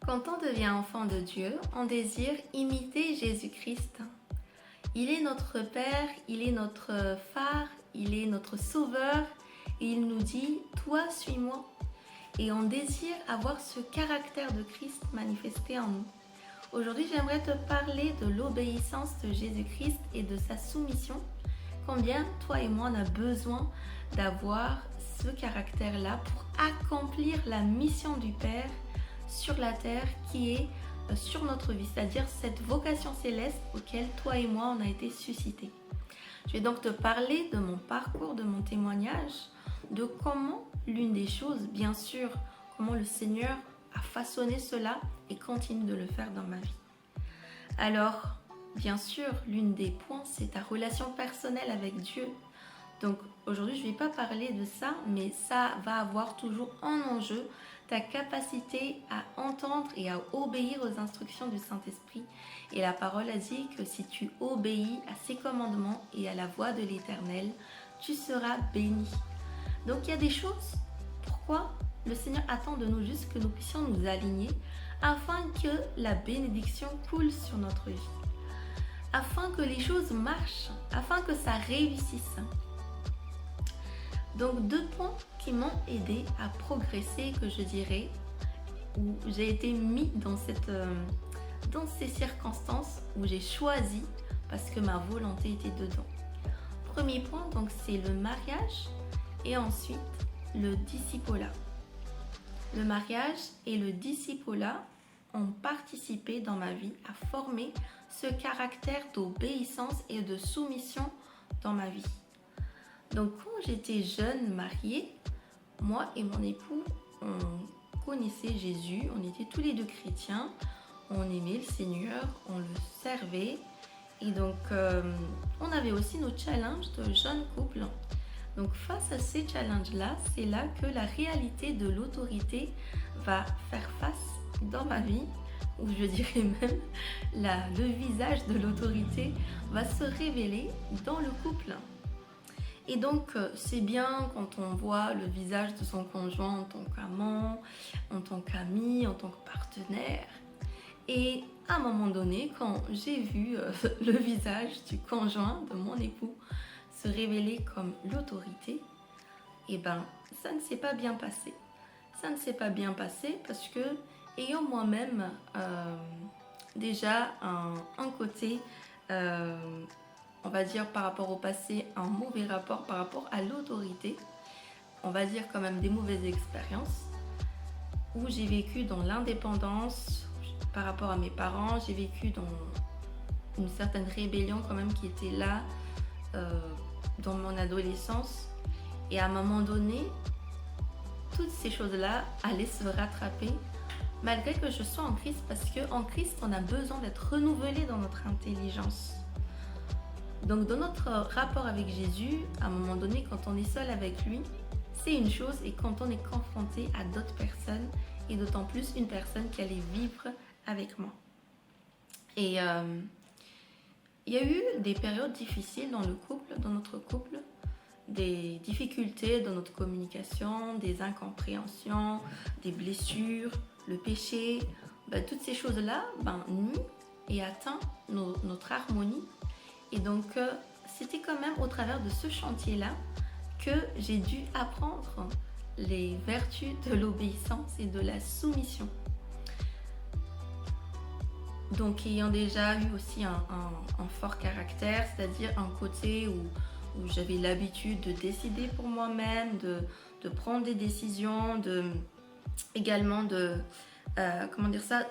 Quand on devient enfant de Dieu, on désire imiter Jésus-Christ. Il est notre Père, il est notre phare, il est notre sauveur et il nous dit « Toi, suis-moi ». Et on désire avoir ce caractère de Christ manifesté en nous. Aujourd'hui, j'aimerais te parler de l'obéissance de Jésus-Christ et de sa soumission. Combien toi et moi on a besoin d'avoir ce caractère-là pour accomplir la mission du Père sur la terre qui est sur notre vie, c'est-à-dire cette vocation céleste auquel toi et moi on a été suscités. Je vais donc te parler de mon parcours, de mon témoignage, de comment l'une des choses, bien sûr, comment le Seigneur a façonné cela et continue de le faire dans ma vie. Alors, bien sûr, l'une des points, c'est ta relation personnelle avec Dieu. Donc aujourd'hui, je ne vais pas parler de ça, mais ça va avoir toujours en enjeu ta capacité à entendre et à obéir aux instructions du Saint-Esprit. Et la parole a dit que si tu obéis à ses commandements et à la voix de l'Éternel, tu seras béni. Donc il y a des choses, pourquoi le Seigneur attend de nous juste que nous puissions nous aligner afin que la bénédiction coule sur notre vie, afin que les choses marchent, afin que ça réussisse. Donc 2 points qui m'ont aidé à progresser, que je dirais, où j'ai été mis dans ces circonstances où j'ai choisi parce que ma volonté était dedans. Premier point, donc c'est le mariage et ensuite le discipolat. Le mariage et le discipolat ont participé dans ma vie à former ce caractère d'obéissance et de soumission dans ma vie. Donc quand j'étais jeune mariée, moi et mon époux, on connaissait Jésus, on était tous les deux chrétiens, on aimait le Seigneur, on le servait et donc on avait aussi nos challenges de jeune couple. Donc face à ces challenges-là, c'est là que la réalité de l'autorité va faire face dans ma vie, ou je dirais même le visage de l'autorité va se révéler dans le couple. Et donc, c'est bien quand on voit le visage de son conjoint en tant qu'amant, en tant qu'ami, en tant que partenaire. Et à un moment donné, quand j'ai vu le visage du conjoint de mon époux se révéler comme l'autorité, eh ben, ça ne s'est pas bien passé. Ça ne s'est pas bien passé parce que, ayant moi-même déjà un côté... on va dire par rapport au passé, un mauvais rapport par rapport à l'autorité, on va dire quand même des mauvaises expériences, où j'ai vécu dans l'indépendance par rapport à mes parents, j'ai vécu dans une certaine rébellion quand même qui était là dans mon adolescence, et à un moment donné, toutes ces choses-là allaient se rattraper, malgré que je sois en Christ, parce qu'en Christ, on a besoin d'être renouvelé dans notre intelligence. Donc dans notre rapport avec Jésus, à un moment donné, quand on est seul avec lui, c'est une chose, et quand on est confronté à d'autres personnes, et d'autant plus une personne qui allait vivre avec moi. Et il y a eu des périodes difficiles dans le couple, dans notre couple, des difficultés dans notre communication, des incompréhensions, des blessures, le péché, toutes ces choses-là nuisent et atteignent notre harmonie. Et donc, c'était quand même au travers de ce chantier-là que j'ai dû apprendre les vertus de l'obéissance et de la soumission. Donc, ayant déjà eu aussi un fort caractère, c'est-à-dire un côté où j'avais l'habitude de décider pour moi-même, de prendre des décisions, également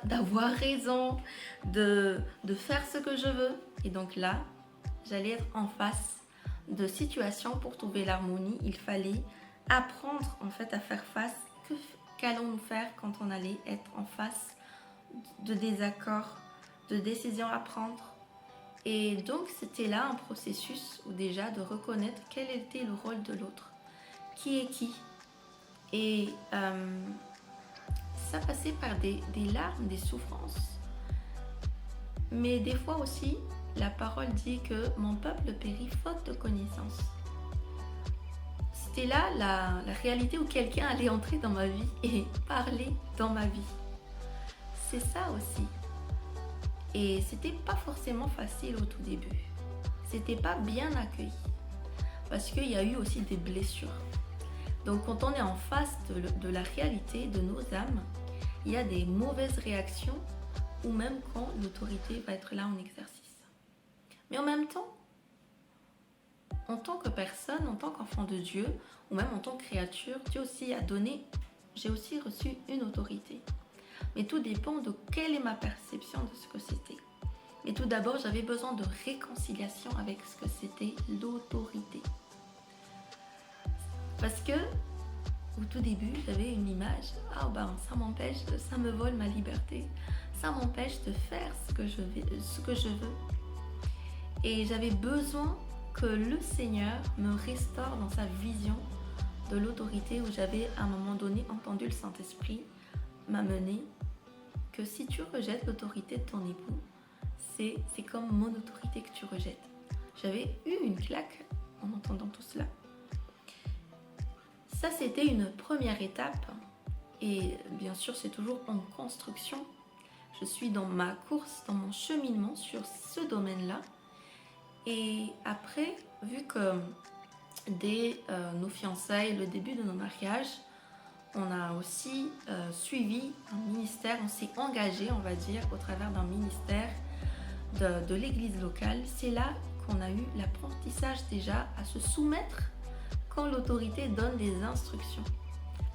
d'avoir raison, de faire ce que je veux. Et donc là, j'allais être en face de situations pour trouver l'harmonie. Il fallait apprendre en fait à faire face. Qu'allons-nous faire quand on allait être en face de désaccords, de décisions à prendre? Et donc c'était là un processus où déjà de reconnaître quel était le rôle de l'autre, qui est qui. Et ça passait par des larmes, des souffrances. Mais des fois aussi, la parole dit que mon peuple périt faute de connaissance. C'était là la réalité où quelqu'un allait entrer dans ma vie et parler dans ma vie. c'est ça aussi. Et c'était pas forcément facile au tout début. C'était pas bien accueilli. Parce qu'il y a eu aussi des blessures. Donc quand on est en face de la réalité de nos âmes, il y a des mauvaises réactions ou même quand l'autorité va être là en exercice. Mais en même temps, en tant que personne, en tant qu'enfant de Dieu, ou même en tant que créature, Dieu aussi a donné, j'ai aussi reçu une autorité. Mais tout dépend de quelle est ma perception de ce que c'était. Mais tout d'abord, j'avais besoin de réconciliation avec ce que c'était l'autorité. Parce que, au tout début, j'avais une image, ça m'empêche, ça me vole ma liberté, ça m'empêche de faire ce que je veux. Et j'avais besoin que le Seigneur me restaure dans sa vision de l'autorité où j'avais à un moment donné entendu le Saint-Esprit m'amener que si tu rejettes l'autorité de ton époux, c'est comme mon autorité que tu rejettes. J'avais eu une claque en entendant tout cela. Ça, c'était une première étape et bien sûr, c'est toujours en construction. Je suis dans ma course, dans mon cheminement sur ce domaine-là. Et après, vu que dès nos fiançailles, le début de nos mariages, on a aussi suivi un ministère, on s'est engagé, on va dire, au travers d'un ministère de l'église locale. C'est là qu'on a eu l'apprentissage déjà à se soumettre quand l'autorité donne des instructions,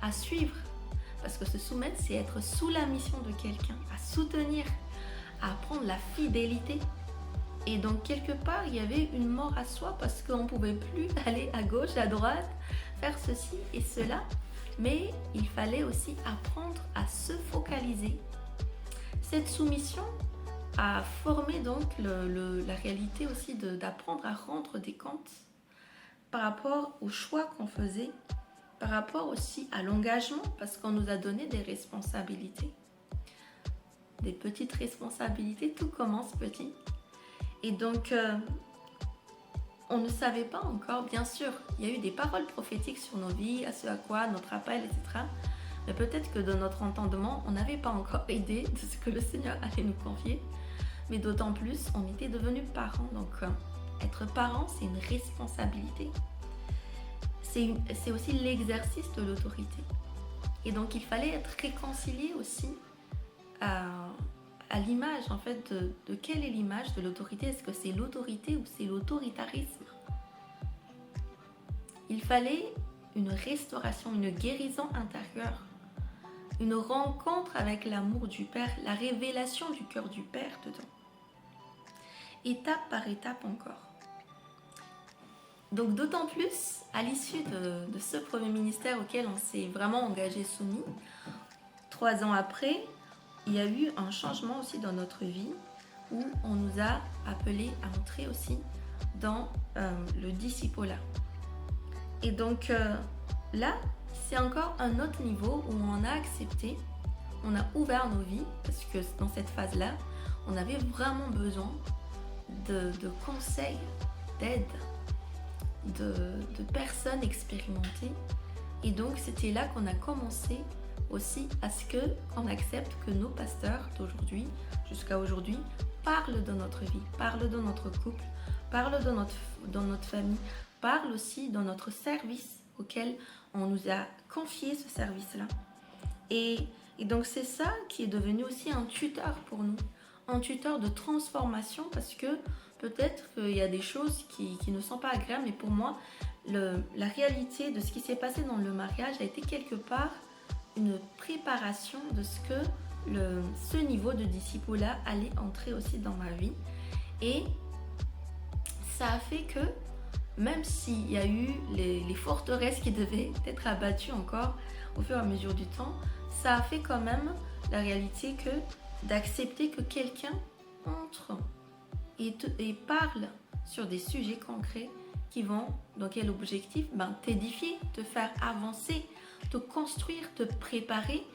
à suivre. Parce que se soumettre, c'est être sous la mission de quelqu'un, à soutenir, à apprendre la fidélité. Et donc, quelque part, il y avait une mort à soi parce qu'on ne pouvait plus aller à gauche, à droite, faire ceci et cela. Mais il fallait aussi apprendre à se focaliser. Cette soumission a formé donc la réalité aussi d'apprendre à rendre des comptes par rapport aux choix qu'on faisait, par rapport aussi à l'engagement, parce qu'on nous a donné des responsabilités. Des petites responsabilités, tout commence petit. Et donc, on ne savait pas encore, bien sûr, il y a eu des paroles prophétiques sur nos vies, à ce à quoi, notre appel, etc. Mais peut-être que dans notre entendement, on n'avait pas encore idée de ce que le Seigneur allait nous confier. Mais d'autant plus, on était devenus parents. Donc, être parent, c'est une responsabilité. C'est aussi l'exercice de l'autorité. Et donc, il fallait être réconcilié aussi à l'image, en fait, de quelle est l'image de l'autorité. Est-ce que c'est l'autorité ou c'est l'autoritarisme? Il fallait une restauration, une guérison intérieure, une rencontre avec l'amour du Père, la révélation du cœur du Père dedans. Étape par étape encore. Donc d'autant plus, à l'issue de ce premier ministère auquel on s'est vraiment engagé soumis, 3 ans après, il y a eu un changement aussi dans notre vie où on nous a appelés à entrer aussi dans le discipulat. Et donc là, c'est encore un autre niveau où on a accepté, on a ouvert nos vies parce que dans cette phase-là, on avait vraiment besoin de conseils, d'aide, de personnes expérimentées. Et donc c'était là qu'on a commencé aussi à ce qu'on accepte que nos pasteurs d'aujourd'hui, jusqu'à aujourd'hui, parlent de notre vie, parlent de notre couple, parlent de notre famille, parlent aussi de notre service auquel on nous a confié ce service-là. Et donc c'est ça qui est devenu aussi un tuteur pour nous, un tuteur de transformation, parce que peut-être qu'il y a des choses qui ne sont pas agréables, mais pour moi, la réalité de ce qui s'est passé dans le mariage a été quelque part une préparation de ce que ce niveau de discipulat allait entrer aussi dans ma vie. Et ça a fait que, même s'il y a eu les forteresses qui devaient être abattues encore au fur et à mesure du temps, ça a fait quand même la réalité que d'accepter que quelqu'un entre et parle sur des sujets concrets qui vont, dans quel objectif? T'édifier, te faire avancer, te construire, te préparer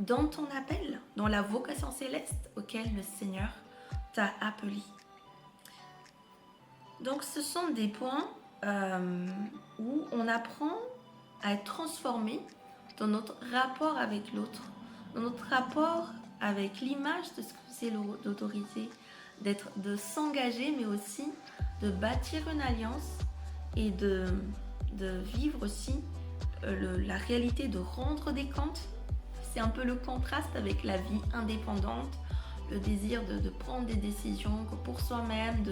dans ton appel, dans la vocation céleste auquel le Seigneur t'a appelé. Donc ce sont des points où on apprend à être transformé dans notre rapport avec l'autre, dans notre rapport avec l'image de ce que c'est l'autorité, de s'engager, mais aussi de bâtir une alliance et de vivre aussi la réalité de rendre des comptes. C'est un peu le contraste avec la vie indépendante, le désir de prendre des décisions pour soi-même,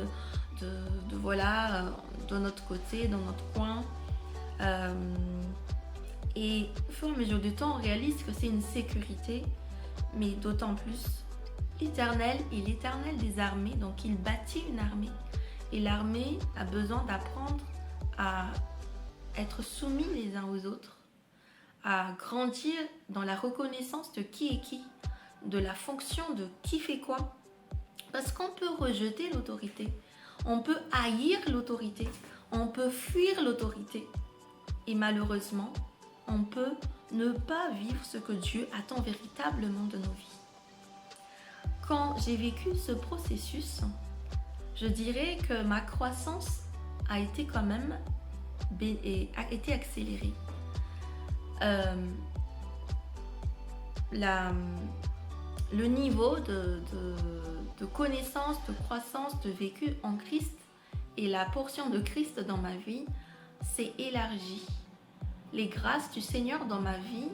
voilà, de notre côté, dans notre coin. Et au fur et à mesure du temps, on réalise que c'est une sécurité, mais d'autant plus l'Éternel est l'Éternel des armées, donc il bâtit une armée. Et l'armée a besoin d'apprendre à être soumis les uns aux autres, à grandir dans la reconnaissance de qui est qui, de la fonction de qui fait quoi. Parce qu'on peut rejeter l'autorité, on peut haïr l'autorité, on peut fuir l'autorité. Et malheureusement, on peut ne pas vivre ce que Dieu attend véritablement de nos vies. Quand j'ai vécu ce processus, je dirais que ma croissance a été quand même accélérée. Le niveau de connaissance, de croissance, de vécu en Christ et la portion de Christ dans ma vie s'est élargie. Les grâces du Seigneur dans ma vie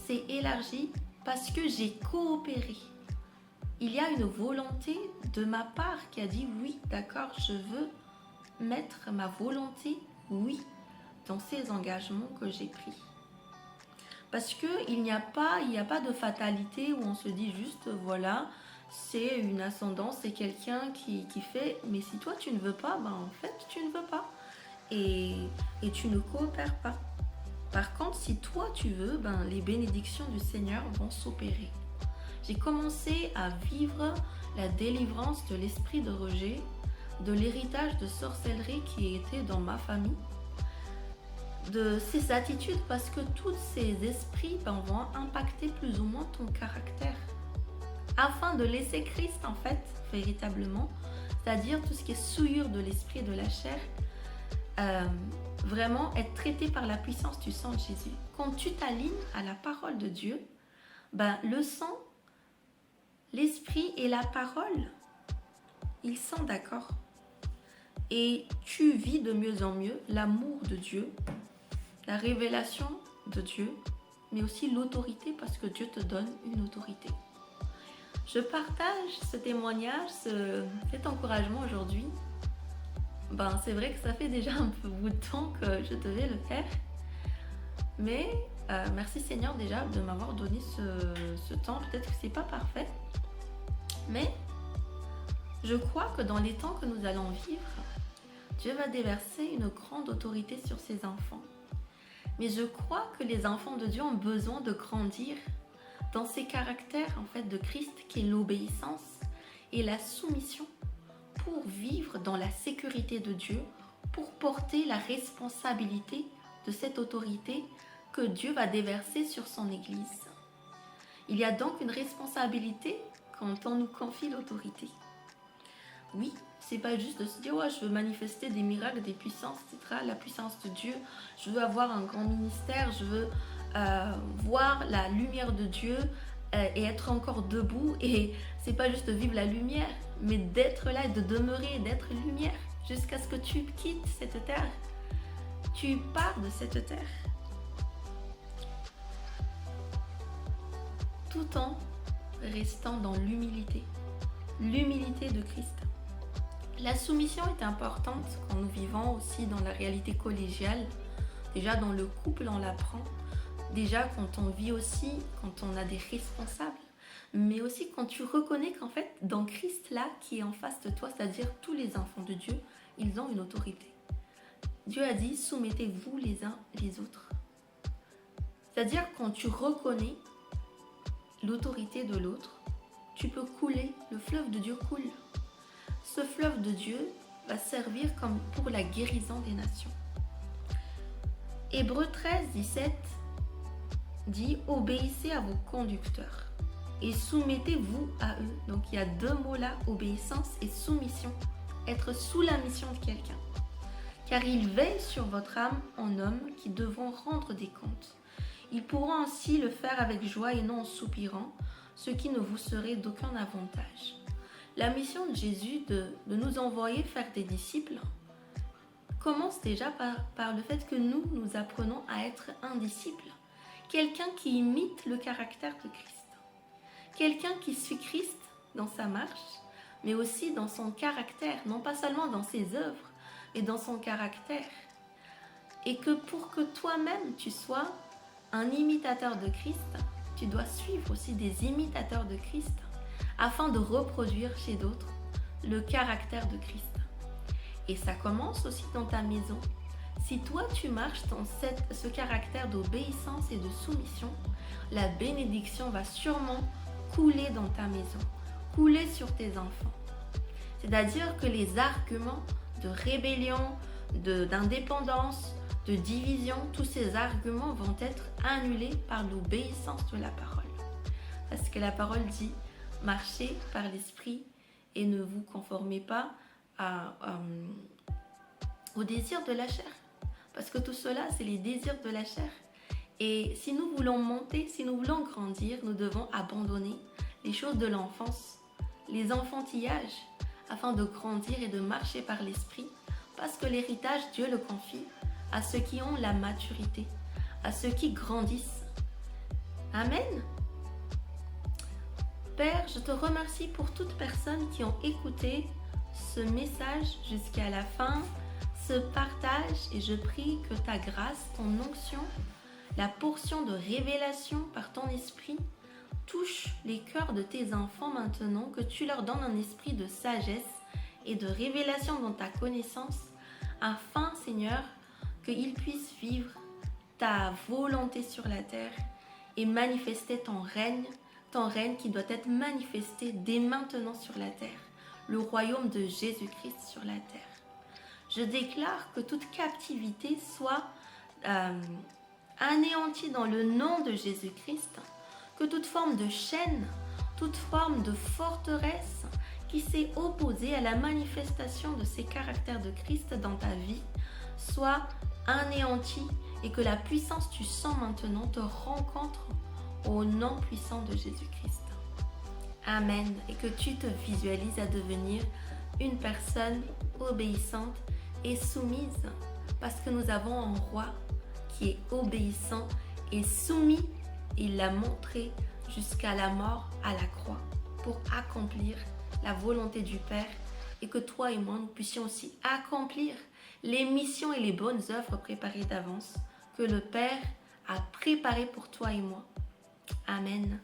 s'est élargie parce que j'ai coopéré. Il y a une volonté de ma part qui a dit oui, d'accord, je veux mettre ma volonté, oui, dans ces engagements que j'ai pris. Parce qu'il n'y a pas de fatalité où on se dit juste, voilà, c'est une ascendance, c'est quelqu'un qui fait, mais si toi tu ne veux pas, ben en fait tu ne veux pas. Et tu ne coopères pas. Par contre, si toi tu veux, ben les bénédictions du Seigneur vont s'opérer. J'ai commencé à vivre la délivrance de l'esprit de rejet, de l'héritage de sorcellerie qui était dans ma famille, de ces attitudes, parce que tous ces esprits vont impacter plus ou moins ton caractère. Afin de laisser Christ, en fait, véritablement, c'est-à-dire tout ce qui est souillure de l'esprit et de la chair, vraiment être traité par la puissance du sang de Jésus. Quand tu t'alignes à la parole de Dieu, ben, le sang, l'esprit et la parole, ils sont d'accord. Et tu vis de mieux en mieux l'amour de Dieu, la révélation de Dieu, mais aussi l'autorité, parce que Dieu te donne une autorité. Je partage ce témoignage, cet encouragement aujourd'hui. Ben, c'est vrai que ça fait déjà un peu bout de temps que je devais le faire. Mais merci Seigneur déjà de m'avoir donné ce temps. Peut-être que c'est pas parfait. Mais je crois que dans les temps que nous allons vivre, Dieu va déverser une grande autorité sur ses enfants. Mais je crois que les enfants de Dieu ont besoin de grandir dans ces caractères en fait de Christ, qui est l'obéissance et la soumission, pour vivre dans la sécurité de Dieu, pour porter la responsabilité de cette autorité que Dieu va déverser sur son Église. Il y a donc une responsabilité quand on nous confie l'autorité. Oui, c'est pas juste de se dire ouais, je veux manifester des miracles, des puissances, etc. La puissance de Dieu, je veux avoir un grand ministère, je veux voir la lumière de Dieu et être encore debout. Et c'est pas juste de vivre la lumière, mais d'être là et de demeurer, d'être lumière jusqu'à ce que tu quittes cette terre. Tu pars de cette terre. Tout en restant dans l'humilité de Christ. La soumission est importante quand nous vivons aussi dans la réalité collégiale. Déjà dans le couple, on l'apprend. Déjà quand on vit aussi, quand on a des responsables. Mais aussi quand tu reconnais qu'en fait, dans Christ là, qui est en face de toi, c'est-à-dire tous les enfants de Dieu, ils ont une autorité. Dieu a dit, soumettez-vous les uns les autres. C'est-à-dire quand tu reconnais l'autorité de l'autre, tu peux couler, le fleuve de Dieu coule. Ce fleuve de Dieu va servir comme pour la guérison des nations. Hébreux 13, 17 dit « Obéissez à vos conducteurs et soumettez-vous à eux ». Donc il y a deux mots là, obéissance et soumission. Être sous la mission de quelqu'un. Car ils veillent sur votre âme en hommes qui devront rendre des comptes. Ils pourront ainsi le faire avec joie et non en soupirant, ce qui ne vous serait d'aucun avantage. La mission de Jésus de nous envoyer faire des disciples commence déjà par le fait que nous apprenons à être un disciple. Quelqu'un qui imite le caractère de Christ. Quelqu'un qui suit Christ dans sa marche, mais aussi dans son caractère, non pas seulement dans ses œuvres, mais dans son caractère. Et que pour que toi-même tu sois un imitateur de Christ, tu dois suivre aussi des imitateurs de Christ afin de reproduire chez d'autres le caractère de Christ. Et ça commence aussi dans ta maison. Si toi tu marches dans ce caractère d'obéissance et de soumission, la bénédiction va sûrement couler dans ta maison, couler sur tes enfants. C'est-à-dire que les arguments de rébellion, d'indépendance, de division, tous ces arguments vont être annulés par l'obéissance de la parole. Parce que la parole dit, marchez par l'esprit et ne vous conformez pas au désir de la chair. Parce que tout cela, c'est les désirs de la chair. Et si nous voulons monter, si nous voulons grandir, nous devons abandonner les choses de l'enfance, les enfantillages, afin de grandir et de marcher par l'esprit. Parce que l'héritage, Dieu le confie à ceux qui ont la maturité, à ceux qui grandissent. Amen. Père, je te remercie pour toutes personnes qui ont écouté ce message jusqu'à la fin, ce partage, et je prie que ta grâce, ton onction, la portion de révélation par ton esprit touche les cœurs de tes enfants maintenant, que tu leur donnes un esprit de sagesse et de révélation dans ta connaissance, afin, Seigneur, qu'ils puissent vivre ta volonté sur la terre et manifester ton règne qui doit être manifesté dès maintenant sur la terre, le royaume de Jésus-Christ sur la terre. Je déclare que toute captivité soit anéantie dans le nom de Jésus-Christ, que toute forme de chaîne, toute forme de forteresse qui s'est opposée à la manifestation de ces caractères de Christ dans ta vie soit anéantie et que la puissance du sang maintenant te rencontre au nom puissant de Jésus-Christ. Amen. Et que tu te visualises à devenir une personne obéissante et soumise, parce que nous avons un roi qui est obéissant et soumis. Il l'a montré jusqu'à la mort à la croix pour accomplir la volonté du Père, et que toi et moi nous puissions aussi accomplir les missions et les bonnes œuvres préparées d'avance que le Père a préparées pour toi et moi. Amen.